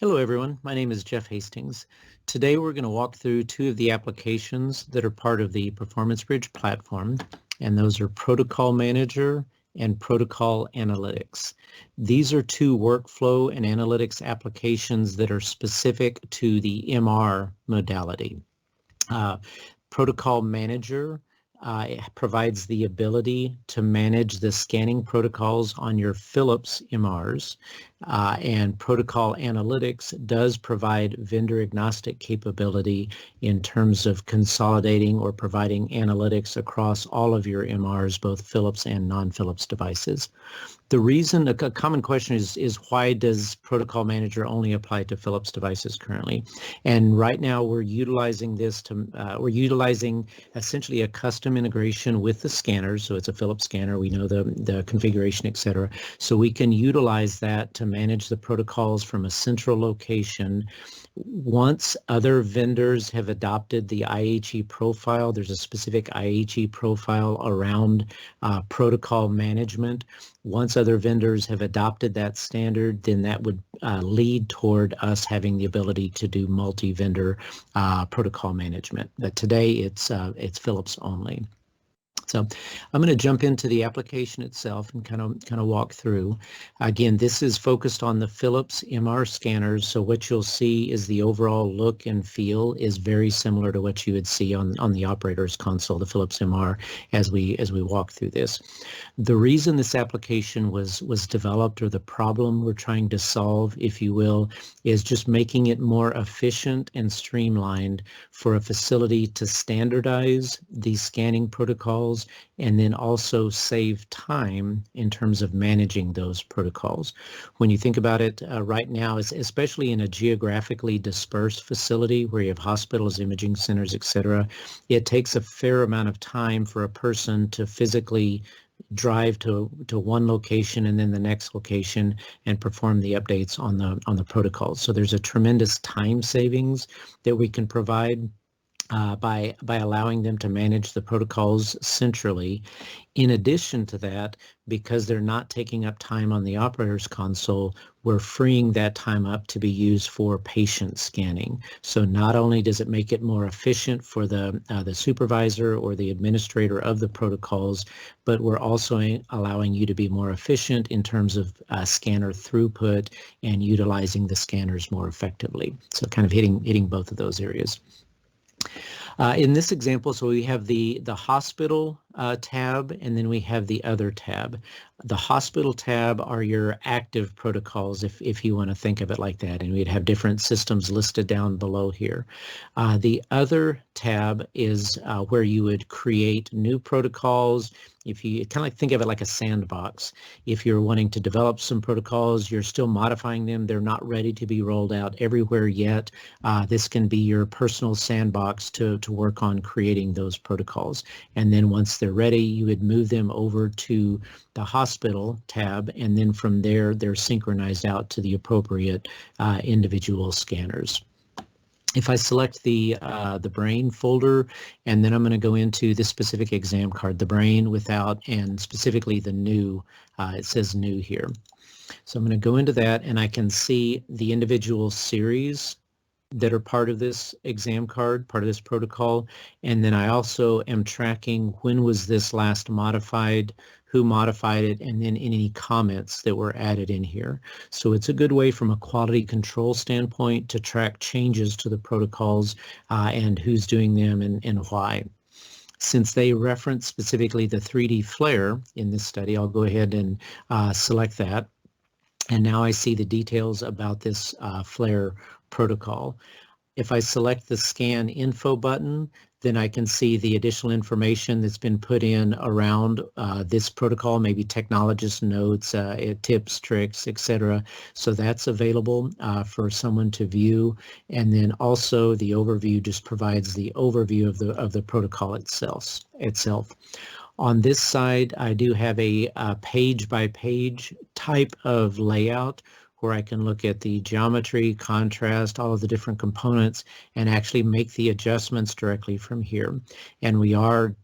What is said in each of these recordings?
Hello everyone, my name is Jeff Hastings. Today we're going to walk through two of the applications that are part of the Performance Bridge platform, and those are Protocol Manager and Protocol Analytics. These are two workflow and analytics applications that are specific to the MR modality. Protocol Manager provides the ability to manage the scanning protocols on your Philips MRs, and Protocol Analytics does provide vendor agnostic capability in terms of consolidating or providing analytics across all of your MRs, both Philips and non-Philips devices. The reason, a common question is why does Protocol Manager only apply to Philips devices currently? And right now we're utilizing this to, essentially a custom integration with the scanners. So it's a Philips scanner, we know the configuration, etc. So we can utilize that to manage the protocols from a central location. Once other vendors have adopted the IHE profile, there's a specific IHE profile around protocol management. Once other vendors have adopted that standard, then that would lead toward us having the ability to do multi-vendor protocol management. But today it's Philips only. So I'm going to jump into the application itself and kind of walk through. Again, this is focused on the Philips MR scanners, so what you'll see is the overall look and feel is very similar to what you would see on the operator's console, the Philips MR, as we walk through this. The reason this application was developed, or the problem we're trying to solve, if you will, is just making it more efficient and streamlined for a facility to standardize these scanning protocols and then also save time in terms of managing those protocols. When you think about it right now, especially in a geographically dispersed facility where you have hospitals, imaging centers, etc., it takes a fair amount of time for a person to physically drive to one location and then the next location and perform the updates on the protocols. So there's a tremendous time savings that we can provide by allowing them to manage the protocols centrally. In addition to that, because they're not taking up time on the operator's console, we're freeing that time up to be used for patient scanning. So not only does it make it more efficient for the supervisor or the administrator of the protocols, but we're also allowing you to be more efficient in terms of scanner throughput and utilizing the scanners more effectively. So kind of hitting both of those areas. In this example, so we have the hospital tab, and then we have the other tab. The hospital tab are your active protocols, if you want to think of it like that, and we'd have different systems listed down below here. The other tab is where you would create new protocols. If you kind of like think of it like a sandbox, if you're wanting to develop some protocols, you're still modifying them, they're not ready to be rolled out everywhere yet, this can be your personal sandbox to work on creating those protocols. And then once they're ready, you would move them over to the hospital tab, and then from there, they're synchronized out to the appropriate individual scanners. If I select the brain folder, and then I'm going to go into this specific exam card, the brain without, and specifically the new, it says new here. So I'm going to go into that, and I can see the individual series that are part of this exam card, part of this protocol, and then I also am tracking when was this last modified, who modified it, and then any comments that were added in here. So it's a good way from a quality control standpoint to track changes to the protocols and who's doing them and why. Since they reference specifically the 3D flare in this study, I'll go ahead and select that. And now I see the details about this flare protocol. If I select the scan info button, then I can see the additional information that's been put in around this protocol, maybe technologist notes, tips, tricks, etc. So that's available for someone to view. And then also the overview just provides the overview of the protocol itself. On this side, I do have a page-by-page type of layout where I can look at the geometry, contrast, all of the different components, and actually make the adjustments directly from here. And we are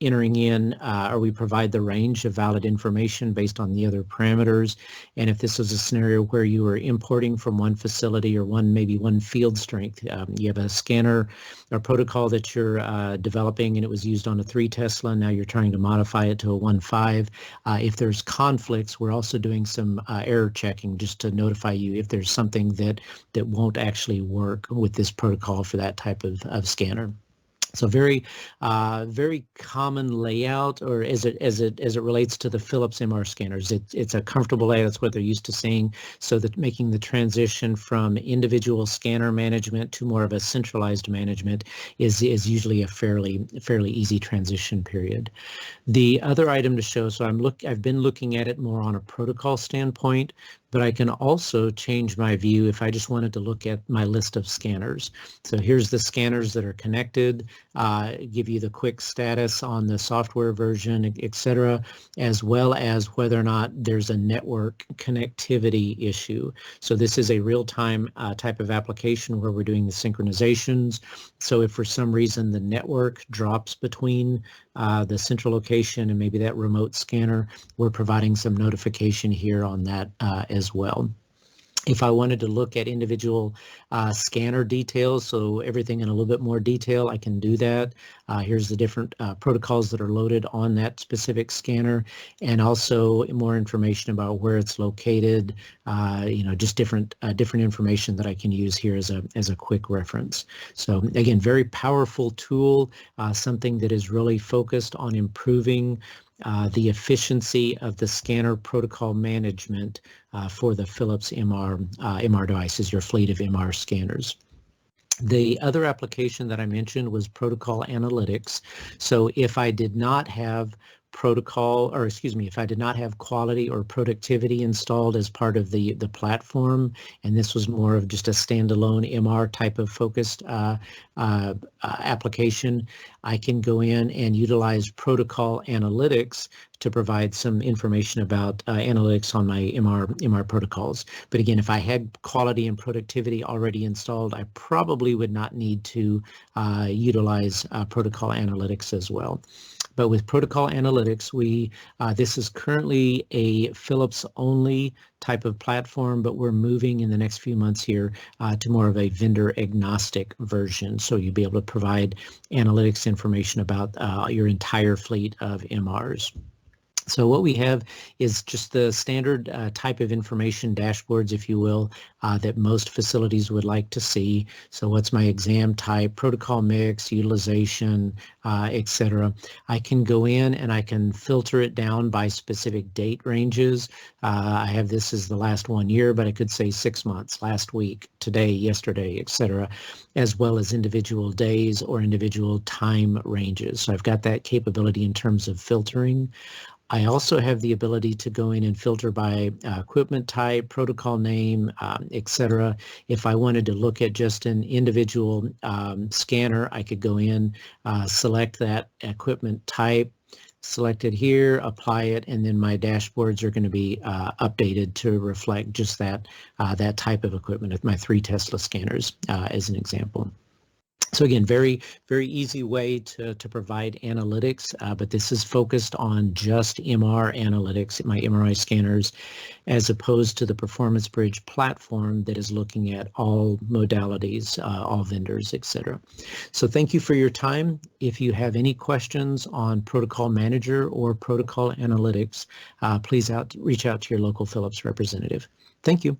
entering in, or we provide the range of valid information based on the other parameters. And if this was a scenario where you were importing from one facility or maybe one field strength, you have a scanner or protocol that you're developing and it was used on a 3 Tesla, now you're trying to modify it to a 1.5. If there's conflicts, we're also doing some error checking just to notify you if there's something that won't actually work with this protocol for that type of scanner. So very common layout, or as it relates to the Philips MR scanners. It's a comfortable layout. That's what they're used to seeing. So that making the transition from individual scanner management to more of a centralized management is usually a fairly easy transition period. The other item to show, so I've been looking at it more on a protocol standpoint, but I can also change my view if I just wanted to look at my list of scanners. So here's the scanners that are connected, give you the quick status on the software version, etc., as well as whether or not there's a network connectivity issue. So this is a real-time type of application where we're doing the synchronizations. So if for some reason the network drops between the central location and maybe that remote scanner, we're providing some notification here on that as well. If I wanted to look at individual scanner details, so everything in a little bit more detail, I can do that. Here's the different protocols that are loaded on that specific scanner, and also more information about where it's located, just different information that I can use here as a quick reference. So again, very powerful tool, something that is really focused on improving the efficiency of the scanner protocol management for the Philips MR devices, your fleet of MR scanners. The other application that I mentioned was protocol analytics. So if I did not have if I did not have quality or productivity installed as part of the platform, and this was more of just a standalone MR type of focused application, I can go in and utilize protocol analytics to provide some information about analytics on my MR protocols. But again, if I had quality and productivity already installed, I probably would not need to utilize protocol analytics as well. But with protocol analytics, this is currently a Philips only type of platform, but we're moving in the next few months here to more of a vendor agnostic version. So you'll be able to provide analytics information about your entire fleet of MRs. So what we have is just the standard type of information dashboards, if you will, that most facilities would like to see. So what's my exam type, protocol mix, utilization, etc. I can go in and I can filter it down by specific date ranges. I have this as the last 1 year, but I could say 6 months, last week, today, yesterday, etc., as well as individual days or individual time ranges. So I've got that capability in terms of filtering. I also have the ability to go in and filter by equipment type, protocol name, etc. If I wanted to look at just an individual scanner, I could go in, select that equipment type, select it here, apply it, and then my dashboards are going to be updated to reflect just that type of equipment with my 3 Tesla scanners as an example. So again, very, very easy way to provide analytics, but this is focused on just MR analytics, my MRI scanners, as opposed to the Performance Bridge platform that is looking at all modalities, all vendors, etc. So thank you for your time. If you have any questions on Protocol Manager or Protocol Analytics, please reach out to your local Philips representative. Thank you.